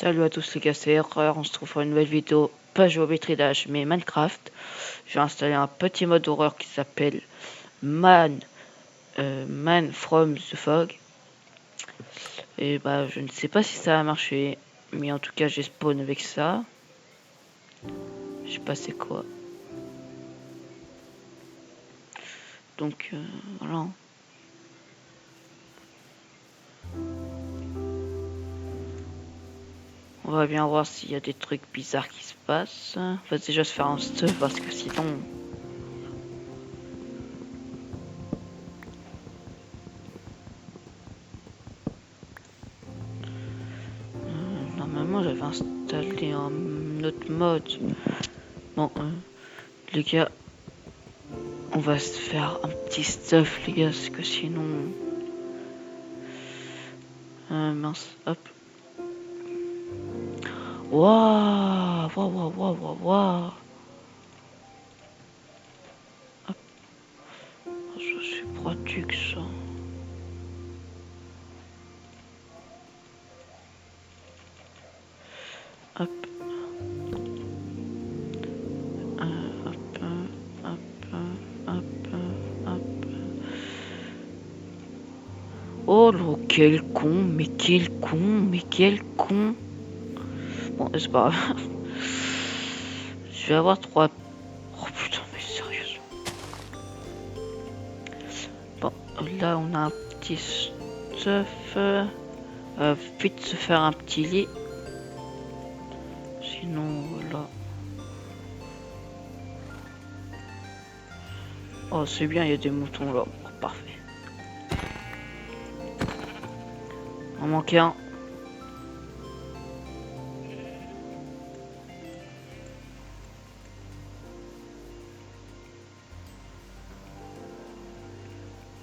Salut à tous les gars, c'est Erreur, on se trouve pour une nouvelle vidéo, pas géométrie d'âge mais Minecraft. J'ai installé un petit mode horreur qui s'appelle Man from the Fog. Et bah je ne sais pas si ça a marché, mais en tout cas j'ai spawn avec ça. Je sais pas c'est quoi. Donc voilà. On va bien voir s'il y a des trucs bizarres qui se passent. On va déjà se faire un stuff parce que sinon... Normalement j'avais installé un autre mode. Bon, les gars, on va se faire un petit stuff les gars, parce que sinon... mince, hop. Waouh, waouh, waouh, waouh, waouh, waouh. Hop. Ça c'est pratique ça. Hop. Hop, hop, hop, hop. Oh là, quel con, mais quel con, mais quel con. Bon, c'est pas grave. Je vais avoir 3... Oh putain, mais sérieusement. Bon, là on a un petit stuff. Vite se faire un petit lit. Sinon, voilà. Oh, c'est bien, il y a des moutons là. Oh, parfait. On manque un.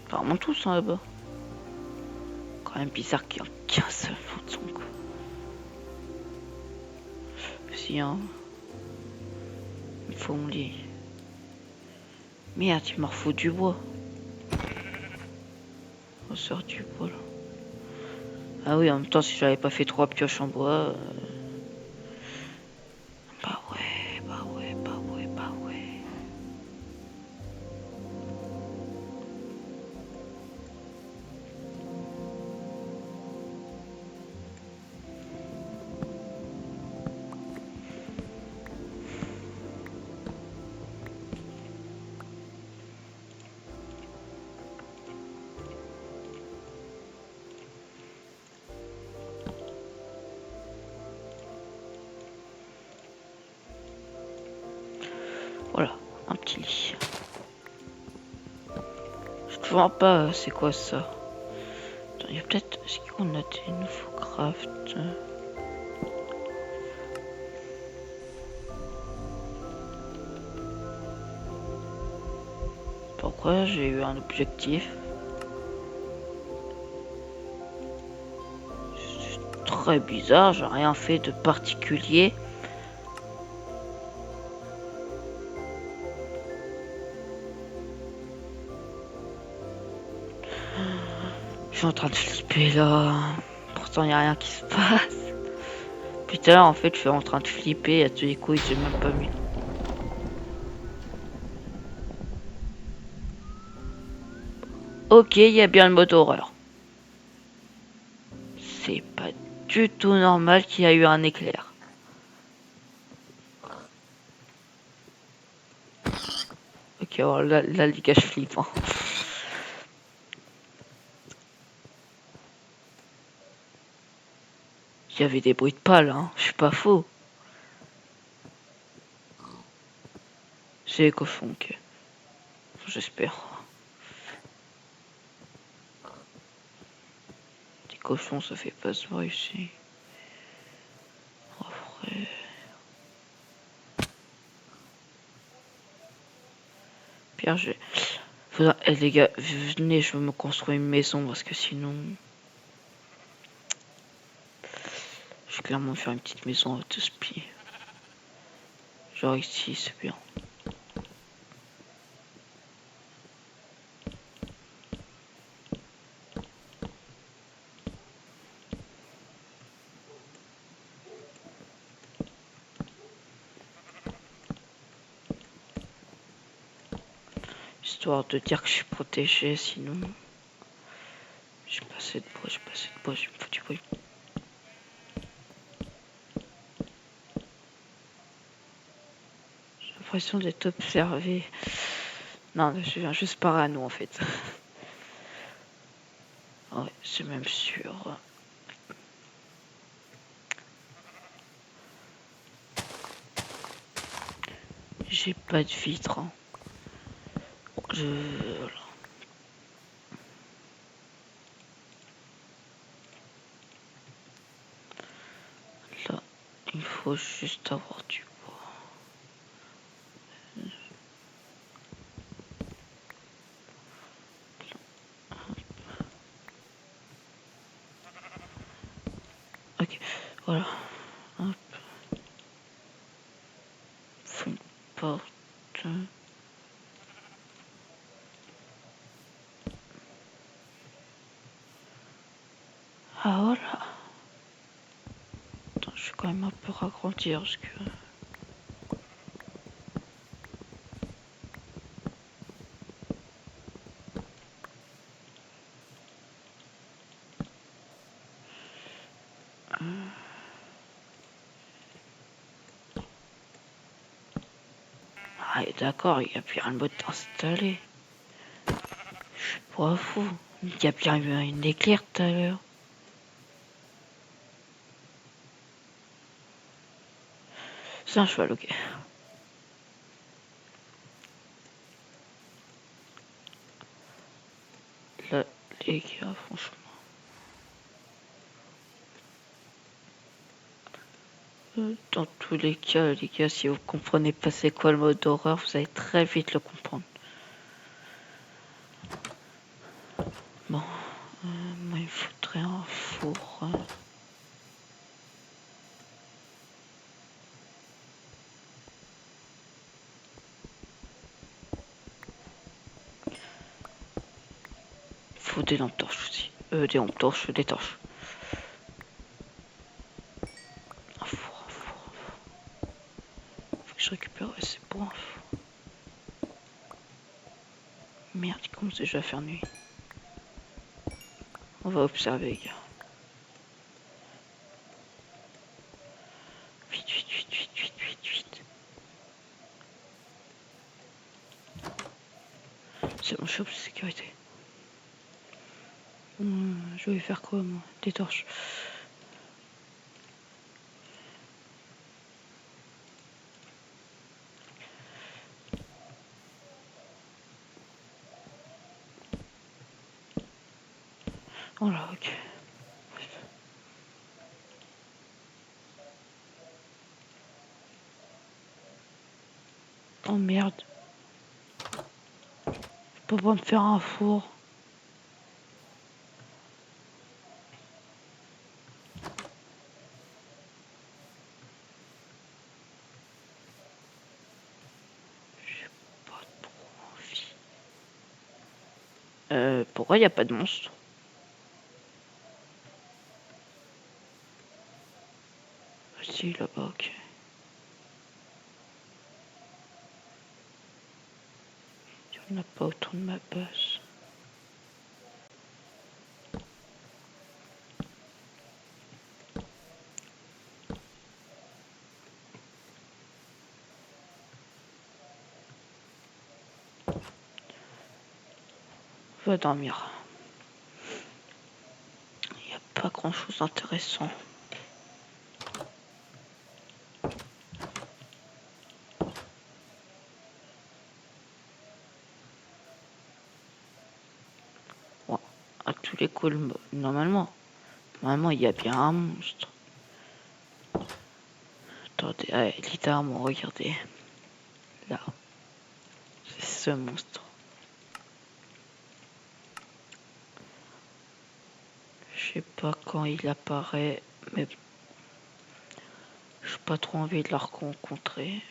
Apparemment tous hein, là-bas. Quand même bizarre qu'il y ait qu'un seul mouton quoi. Si hein. Il faut me lit. Merde, il m'en faut du bois. On sort du bois là. Ah oui, en même temps si j'avais pas fait 3 pioches en bois. Bah ouais, bah ouais, bah ouais, bah ouais. Voilà, un petit lit. Je te vois pas, c'est quoi ça? Attends, il y a peut-être... Est-ce qu'on a des nouveaux crafts? Pourquoi j'ai eu un objectif? C'est très bizarre, j'ai rien fait de particulier. Je suis en train de flipper là. Pourtant il n'y a rien qui se passe. Putain en fait je suis en train de flipper. À tous les coups j'ai même pas mis. Ok, il y a bien le mode horreur. C'est pas du tout normal qu'il y a eu un éclair. Ok, alors là les gars je flippe. Hein. Il y avait des bruits de pales, hein. Je suis pas faux. C'est les cochons, ok. J'espère. Des cochons, ça fait pas ce bruit ici. Oh, frère. Pierre, j'ai... Faudra... Eh, les gars, venez, je veux me construire une maison parce que sinon... Je vais clairement faire une petite maison à 12 pieds. Genre ici, c'est bien. Histoire de dire que je suis protégé, sinon... J'ai pas assez de bois, j'ai pas assez de bois, j'ai me faut du bruit. J'ai l'impression d'être observé. Non, je viens juste parano en fait. Ouais, c'est même sûr. J'ai pas de vitre. Hein. Voilà. Là, il faut juste avoir du bois. Ok, voilà. Hop. Faut une porte. Ah voilà. Attends, je vais quand même un peu ragrandir parce que... Ah d'accord, il y a bien le mode installé. Je suis pas fou. Il y a bien eu une éclair tout à l'heure. C'est un cheval, ok. Là, les gars, franchement. Dans tous les cas, les gars, si vous comprenez pas c'est quoi le mode horreur, vous allez très vite le comprendre. Bon, moi il faudrait un four. Il faut des lampes torches aussi. Des lampes torches, des torches. Un four, un four, un four. Faut que je récupère, ouais, c'est pour un four. Merde, il commence déjà à faire nuit. On va observer, les gars. Vite, vite, vite, vite, vite, vite, vite. C'est bon, je suis en sécurité. Je vais faire quoi, moi? Des torches. Voilà, ok. Oh merde. Je peux pas me faire un four. J'ai pas trop envie. Pourquoi il n'y a pas de monstre? Si, là-bas, ok. Il n'y en a pas autour de ma base. On va dormir. Il n'y a pas grand-chose d'intéressant. Bon, à tous les coups, normalement, il y a bien un monstre. Attendez, allez, littéralement, regardez. Là, c'est ce monstre. Je sais pas quand il apparaît, mais j'ai pas trop envie de le rencontrer.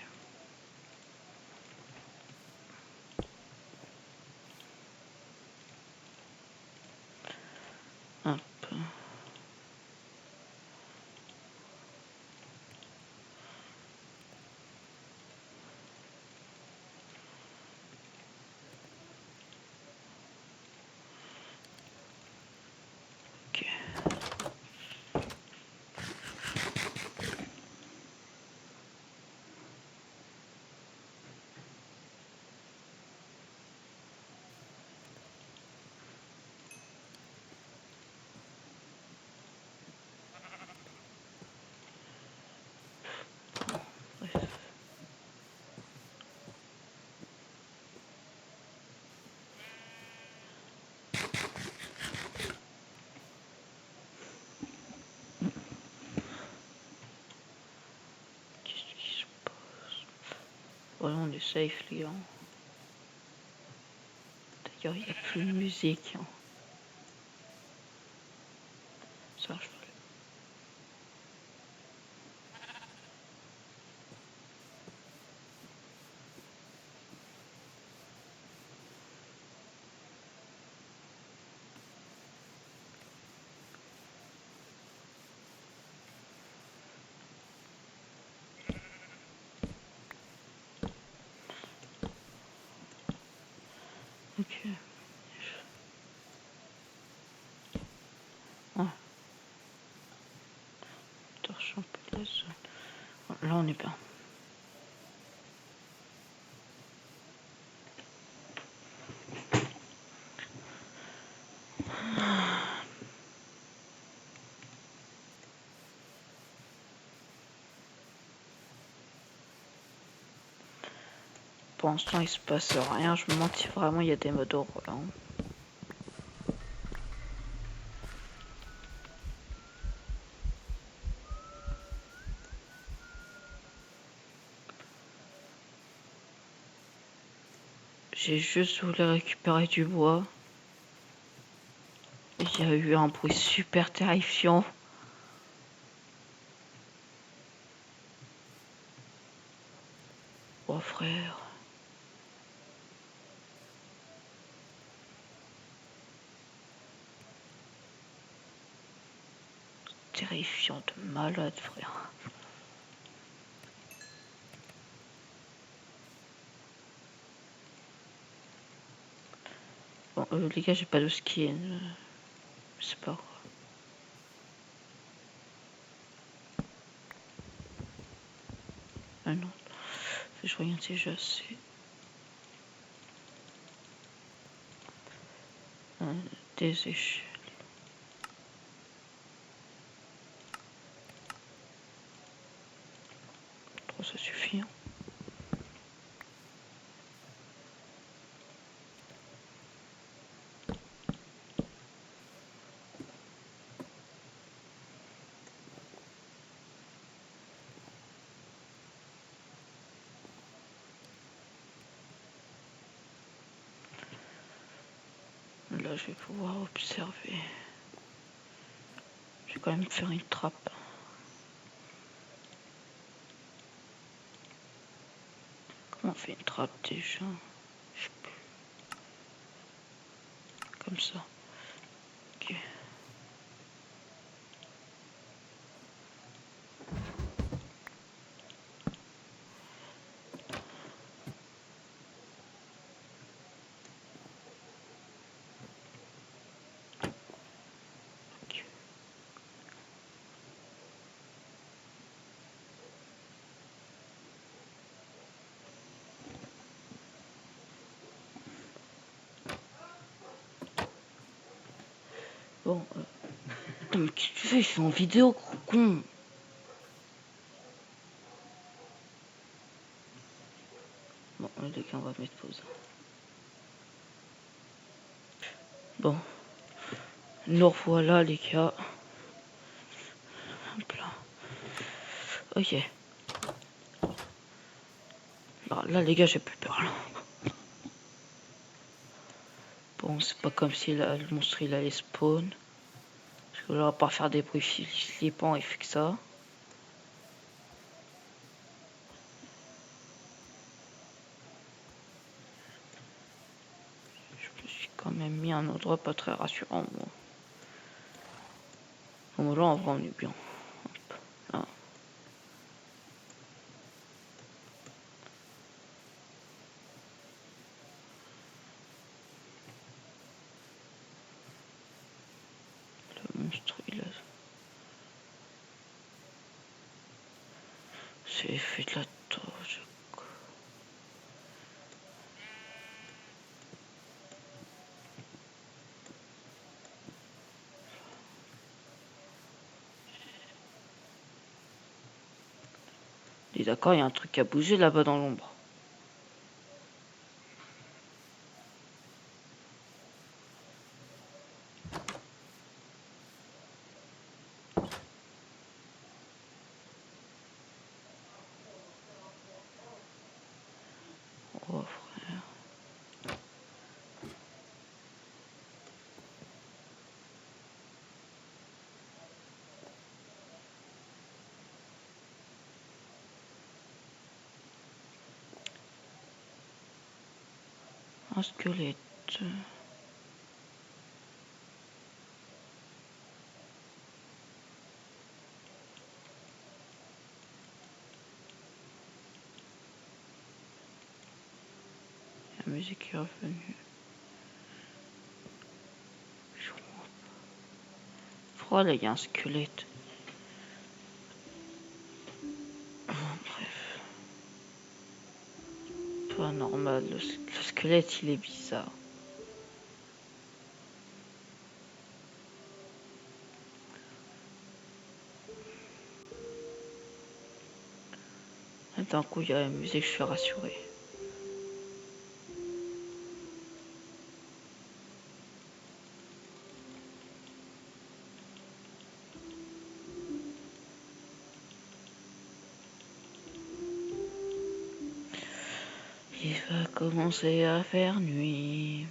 Un peu. Voilà, on est safe, les gars. D'ailleurs, il n'y a plus de musique. Hein. Ça, je... Ok. Ah, torche un peu de la zone. Là, on est bien. Pour l'instant, il se passe rien. Je me demande si vraiment il y a des modes horreur. Hein. J'ai juste voulu récupérer du bois. Il y a eu un bruit super terrifiant. Oh frère. Terrifiant de malade, frère. Bon, les gars, j'ai pas de skin. C'est pas grave. Ah non. Je regarde si j'ai assez. Des échelles. Trop, ça suffit. Hein. Là, je vais pouvoir observer. Je vais quand même faire une trappe. Comment on fait une trappe déjà? Je sais plus. Comme ça. Ok. Ok. Bon. Putain, mais qu'est-ce que tu fais? Je suis en vidéo, gros con. Bon, les gars, on va mettre pause. Bon. Nous revoilà, les gars. Hop là. Ok. Alors, là, les gars, j'ai plus peur, là. Bon, c'est pas comme si le monstre, il allait spawn. Parce que là, on va pas faire des bruits flippants et fait que ça. Je me suis quand même mis un endroit pas très rassurant, moi. Bon, là, en vrai, on est bien. Hop, là. Le monstre, il a... C'est fait de la torche. Et d'accord, il y a un truc qui a bougé là-bas dans l'ombre. un squelette. La musique est revenue. Oh là, il y a un squelette. Bref. Pas normal. Le squelette, il est bizarre. D'un coup, il y a la musique, je suis rassuré. Il va commencer à faire nuit.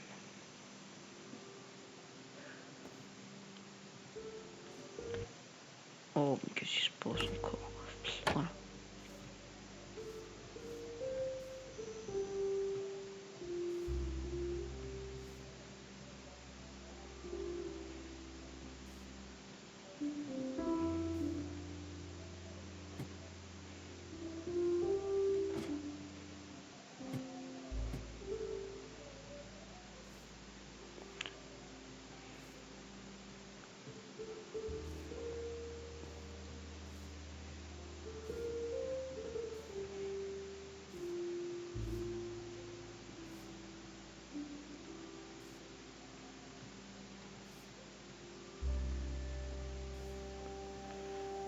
Oh, mais qu'est-ce qui se passe encore? Voilà.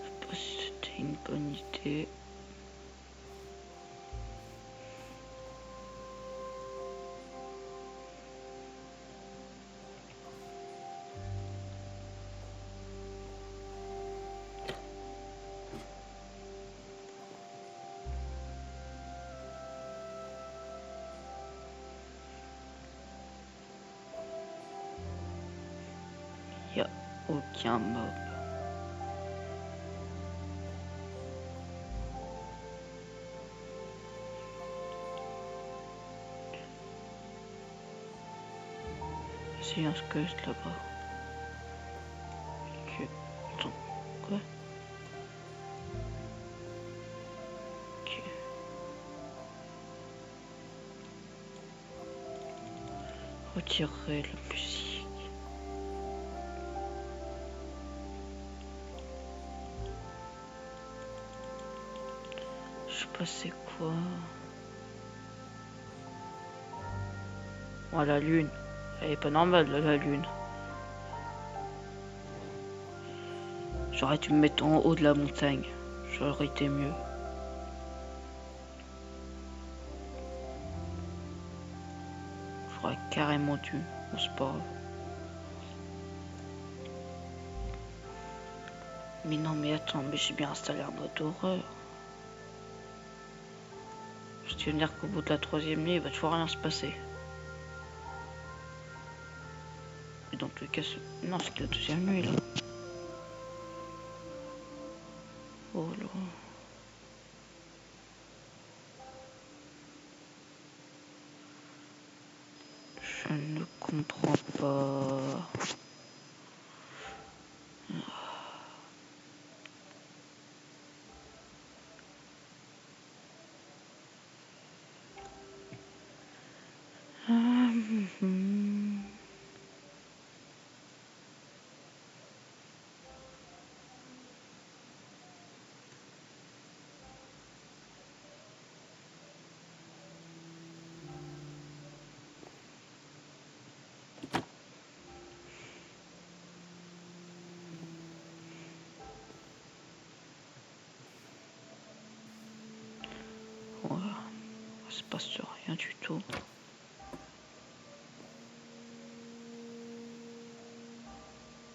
Je sais pas si c'était une bonne idée. Il n'y a aucun mob. C'est un squelette là-bas. Ok. Attends. Quoi? Ok. Retirer la musique. Je sais pas c'est quoi. Oh, la lune. Elle est pas normale la lune. J'aurais dû me mettre en haut de la montagne. J'aurais été mieux. J'aurais carrément dû. Bon, c'est pas grave. Mais non, mais attends, mais j'ai bien installé un mode horreur. Je tiens à dire qu'au bout de la 3e nuit, il va toujours rien se passer. Et dans tous les cas, non, c'est que la 2e nuit là. Oh là. Je ne comprends pas. Voilà. Il se passe rien du tout.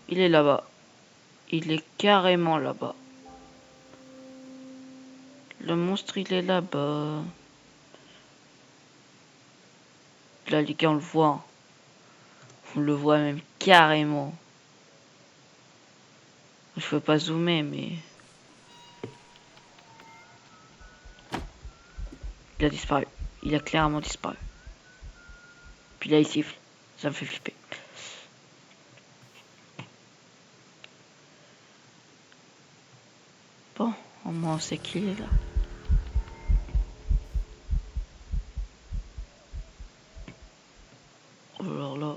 Il est là-bas. Il est carrément là-bas. Le monstre, il est là-bas. Là, les gars, on le voit. On le voit même carrément. Je peux pas zoomer, mais... Il a disparu. Il a clairement disparu. Puis là, il siffle. Ça me fait flipper. Bon, au moins on sait qu'il est là. Alors là,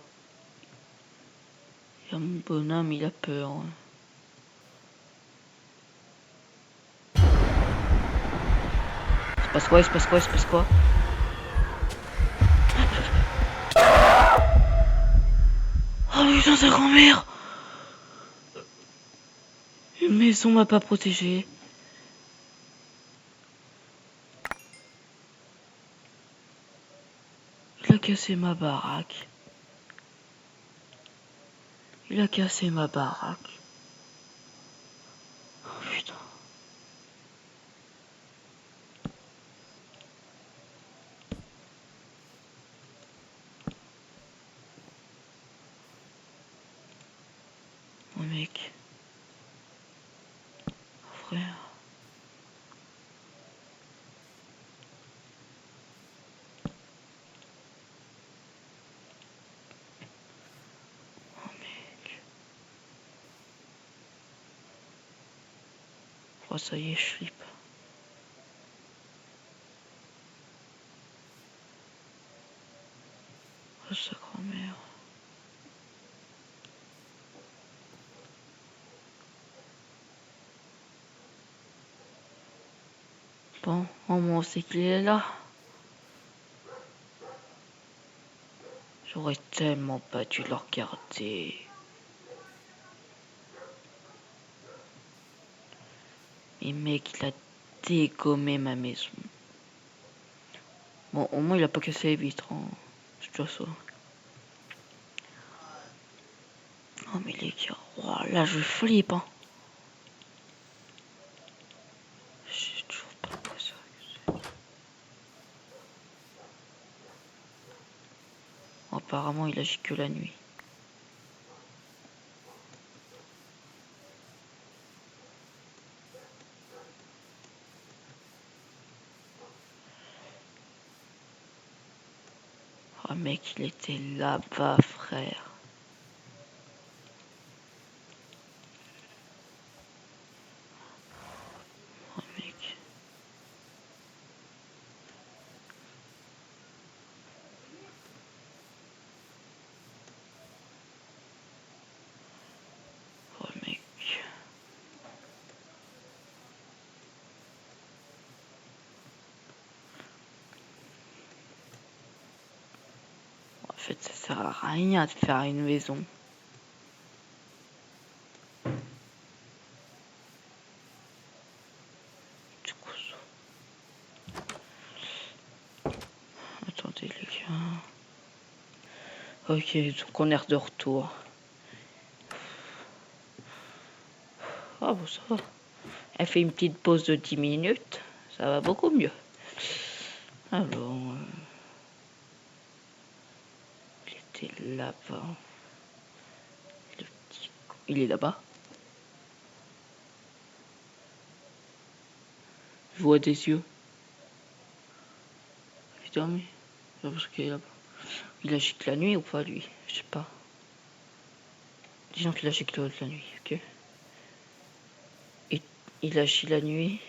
il y a mon bonhomme, il a peur. Hein. Il se passe quoi? Il se passe quoi? Il se passe quoi? Oh putain, sa grand-mère! Une maison m'a pas protégé. Il a cassé ma baraque. Il a cassé ma baraque. Oh putain. Mon mec. Mon frère. Mon mec. Oh ça y est, je flippe. Oh sa grand-mère. Bon, au moins on sait qu'il est là. J'aurais tellement pas dû le regarder. Mais mec, il a dégommé ma maison. Bon, au moins il a pas cassé les vitres. Hein. C'est déjà ça. Oh mais les gars, oh, là je flippe. Hein. Je sais toujours pas quoi ça. Apparemment il agit que la nuit. Oh mec, il était là-bas, frère. Oh mec. Oh mec. En fait, ça sert à rien de faire une maison. Du coup, attendez les gars. Ok, donc on est de retour. Ah bon, ça va. Elle fait une petite pause de 10 minutes. Ça va beaucoup mieux. Alors, il était là-bas. Le petit... Il est là-bas. Je vois des yeux. Putain, mais... Parce qu'il est là-bas. Il agit que la nuit ou pas, lui? Je sais pas. Disons qu'il agit que la nuit, ok? Et il agit la nuit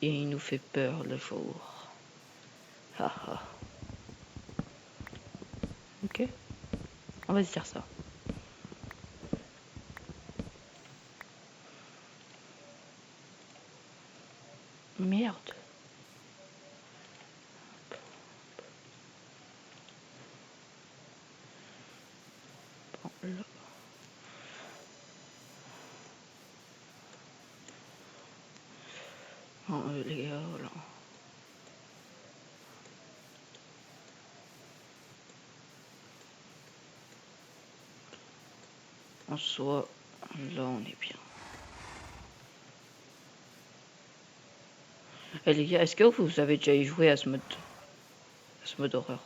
et il nous fait peur le jour. Ah ah. Ok? On va se dire ça. Merde. Bon, là. Bon, les gars, voilà. En soi, là on est bien. Et les gars, est-ce que vous avez déjà joué à ce mode horreur?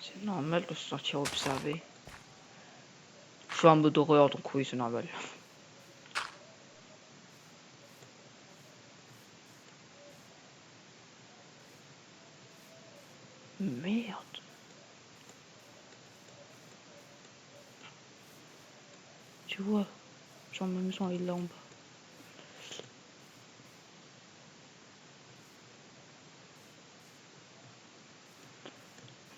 C'est normal de se sentir observé. Je suis en mode horreur, donc oui, c'est normal. Merde. Tu vois, genre ma maison est là en bas.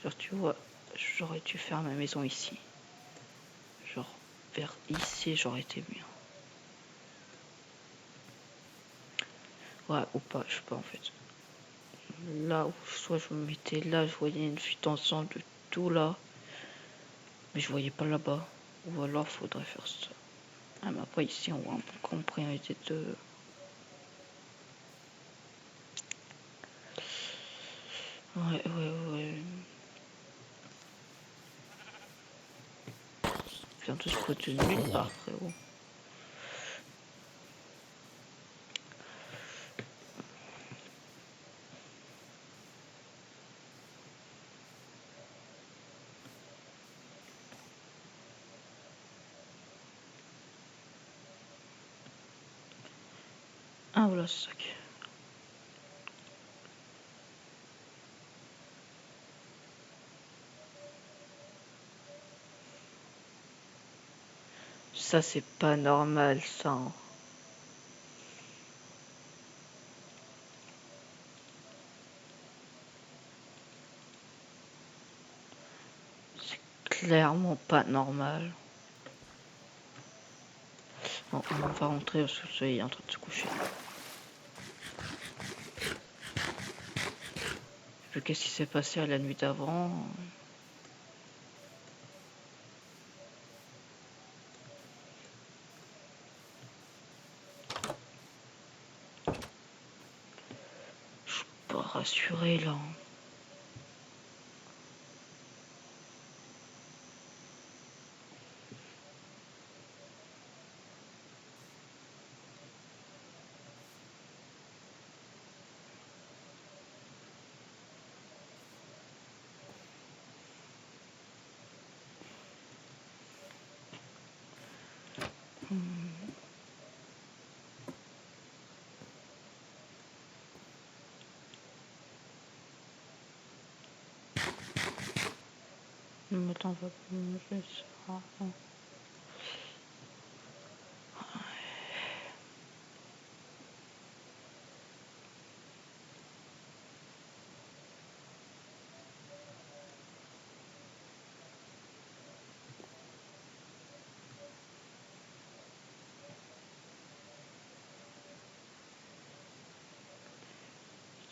Genre tu vois, j'aurais dû faire ma maison ici. Genre vers ici, j'aurais été bien. Ouais, ou pas, je sais pas en fait. Là où soit je me mettais là, je voyais une fuite ensemble de tout là. Mais je voyais pas là-bas. Ou alors faudrait faire ça. Ah mais après ici on voit un peu compréhension de... Ouais. Viens tous se de nulle part, frérot. Ah voilà, c'est ça qui... Ça c'est pas normal ça. Hein. C'est clairement pas normal. Bon, on va rentrer au sous-soleil, il est en train de se coucher. Qu'est-ce qui s'est passé à la nuit d'avant? Je suis pas rassuré là. Mais attends, on va manger ça.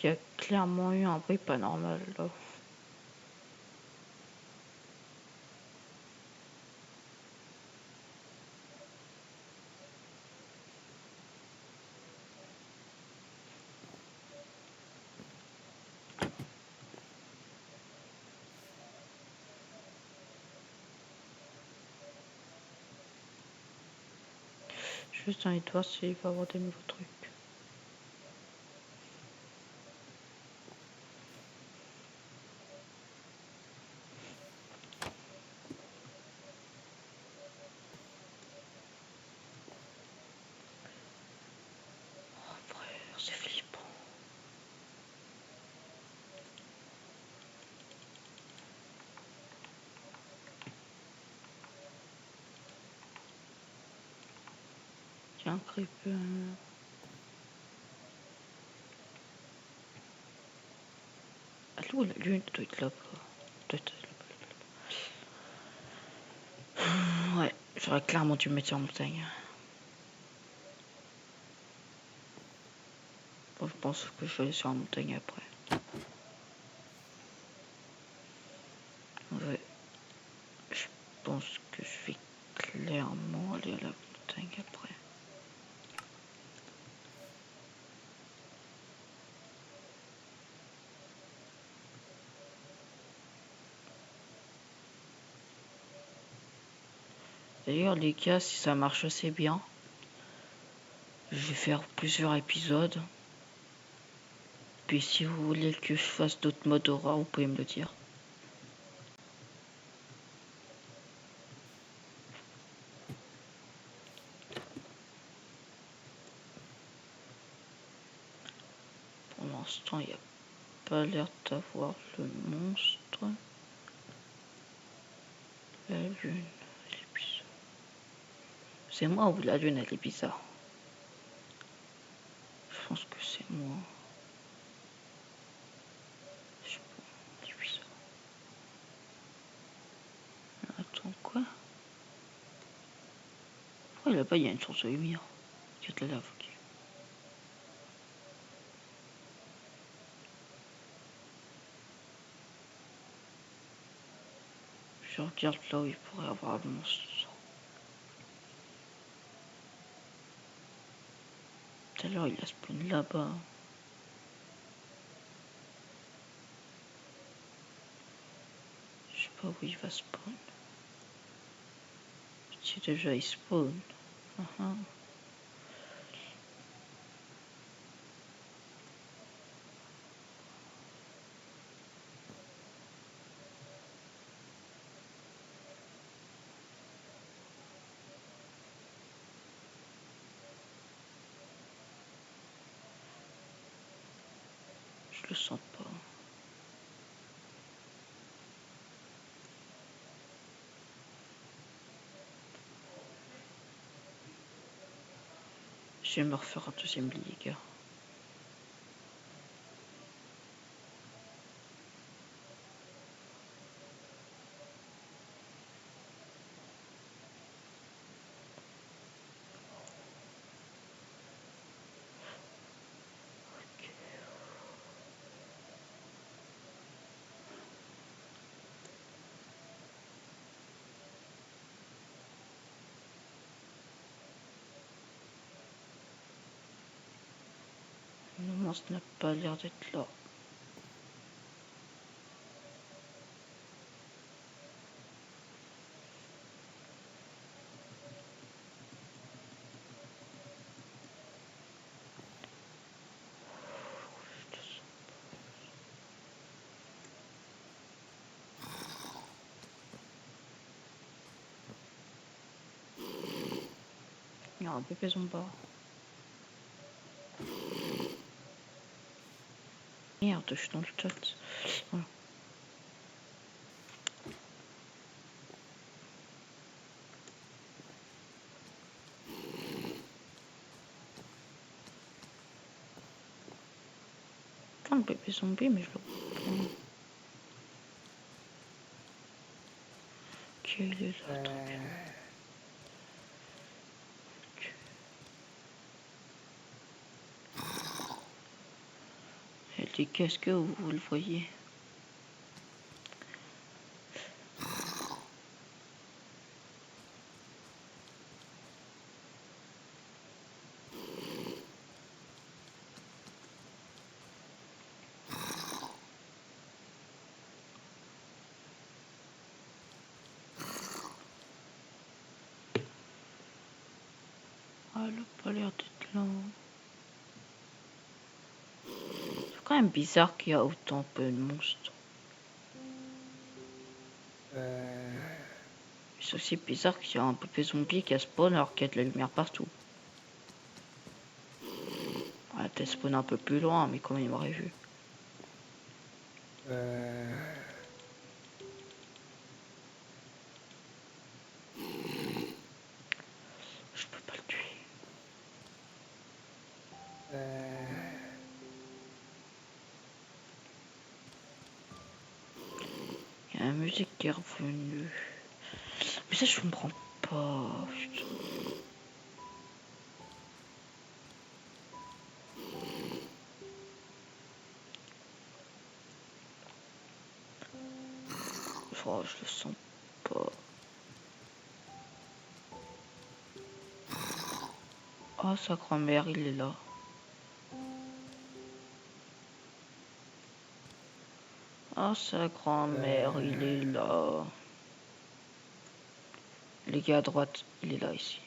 Il y a clairement eu un bruit pas normal là. Juste envie de voir s'il va y avoir des nouveaux trucs. Oh frère, c'est flippant. Il y a un creeper. Elle est où la lune? Elle doit être là-bas. Doit être là-bas. Ouais, j'aurais clairement dû me mettre en montagne. Bon, je pense que je vais aller sur la montagne après. Ouais, je pense que je vais clairement aller à la montagne après. D'ailleurs, les gars, si ça marche assez bien, je vais faire plusieurs épisodes. Puis si vous voulez que je fasse d'autres modes horreur, vous pouvez me le dire. l'instant, il n'y a pas l'air d'avoir le monstre. La lune, elle est bizarre. C'est moi ou la lune, elle est bizarre? Je pense que c'est moi. Je sais pas, c'est bizarre. Attends, quoi? Pourquoi là-bas, il y a une source de lumière? Il y a de la lave, ok. Je regarde là où il pourrait avoir le monstre. Tout à l'heure, il a spawn là-bas. Je sais pas où il va spawn. Si déjà il spawn. Je le sens pas. Je vais me refaire un deuxième lit, les gars. Le monstre n'a pas l'air d'être là. Il y a un bébé zombard. Merde, je suis dans le chat. Voilà. Putain, le bébé zombie, mais je le comprends. Ok, il est là, très bien. Elle dit qu'est-ce que vous le voyez? Ah, elle a pas l'air d'être là. C'est quand même bizarre qu'il y a autant peu de monstres. C'est aussi bizarre qu'il y a un bébé zombie qui a spawn alors qu'il y a de la lumière partout. Elle a peut-être spawn un peu plus loin, mais comment il m'aurait vu? Je peux pas le tuer. Il y a la musique qui est revenue. Mais ça, je comprends pas. Putain. Oh, je le sens pas. Oh, sa grand-mère, il est là. Oh, sa grand-mère, il est là. Les gars à droite, il est là ici.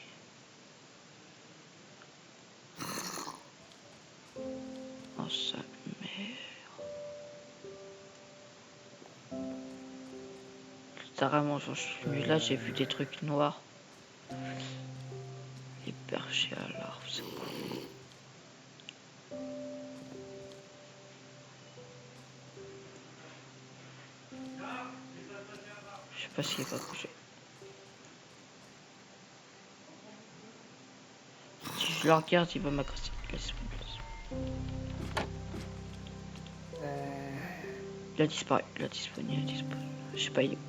Oh, sa mère. Littéralement, je suis venu là, j'ai vu des trucs noirs. Il est perché à l'arbre, c'est quoi? pas s'il va bouger. Si je le regarde, il va m'agresser. Il a disparu, il a disparu. Je sais pas, il est où.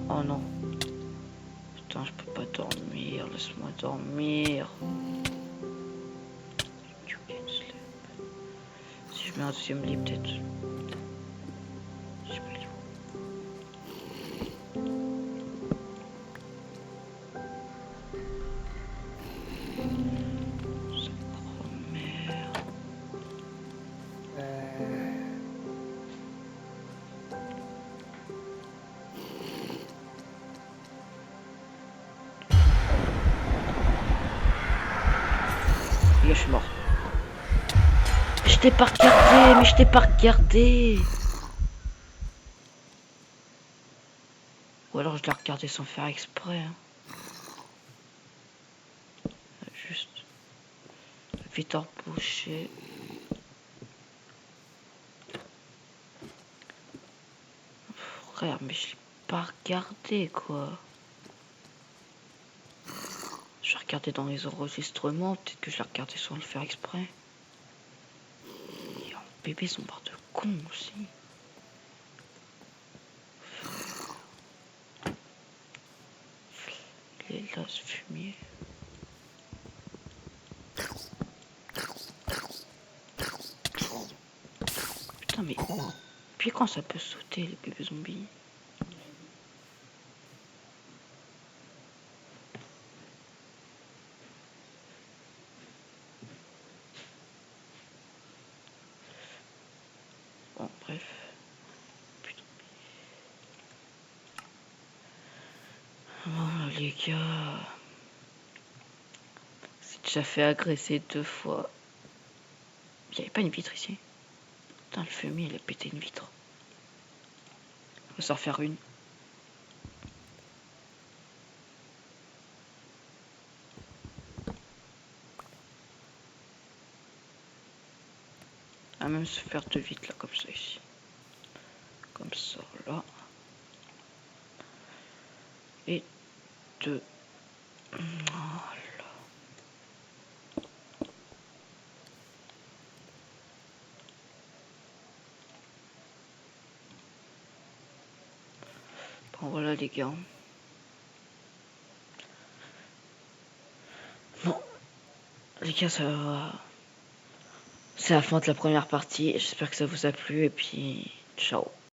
Oh non. Putain, je peux pas dormir, laisse-moi dormir. Si je mets un deuxième lit, peut-être. Je sais pas, il est où. Je suis mort. Je t'ai pas regardé, mais je t'ai pas regardé. Ou alors je l'ai regardé sans faire exprès. Hein. Juste vite reboucher. Frère, mais je l'ai pas regardé quoi. Je l'ai regardé dans les enregistrements, peut-être que je l'ai regardé sans le faire exprès. Et en bébé sont barre de con aussi. Il est là ce fumier. Putain mais... Puis quand ça peut sauter les bébés zombies? Bon bref. Putain. Oh les gars. C'est déjà fait agresser 2 fois. Il n'y avait pas une vitre ici. Putain le fumier il a pété une vitre. On va s'en refaire une. À même se faire 2 vitres là comme ça ici. Comme ça là. Et 2. Voilà. Bon voilà les gars. Bon. Les gars ça va. C'est la fin de la première partie. J'espère que ça vous a plu et puis ciao.